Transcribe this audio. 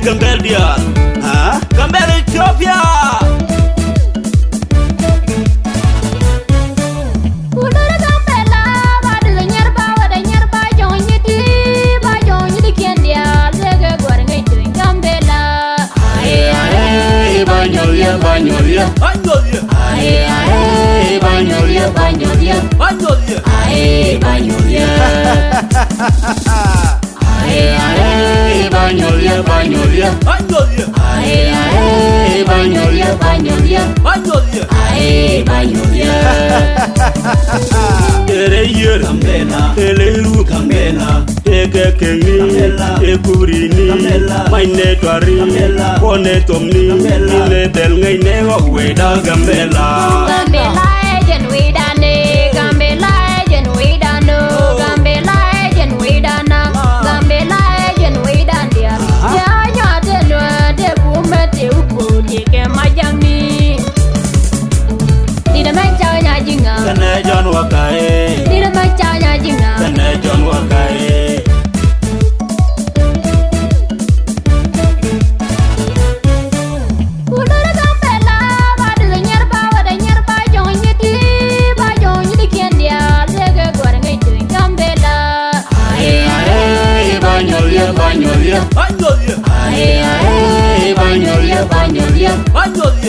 Gambella, Gambella Ethiopia. Banyolia, aye aye, banyolia, banyolia, Banyolia, aye banyolia, aye aye, banyolia, banyolia, Banyolia, aye aye, banyolia, banyolia, Banyolia, aye banyolia. Ereyer Gambella, Eleru Gambella, Ekekeni Gambella, Ekurini Gambella, Maine Twari Gambella, One Tomni Gambella, Ine Del Ngay Nego Weda Gambella. Gambella agent we done, Gambella agent we done, Gambella agent we done, Gambella agent we done dear. Ya ya de woman de upo de majami. Dida make ya jinga. Kane John Wakae Dida make ya jinga. Kane John Wakae banyolia, Banyolia, aye aye, banyolia, banyolia, Banyolia,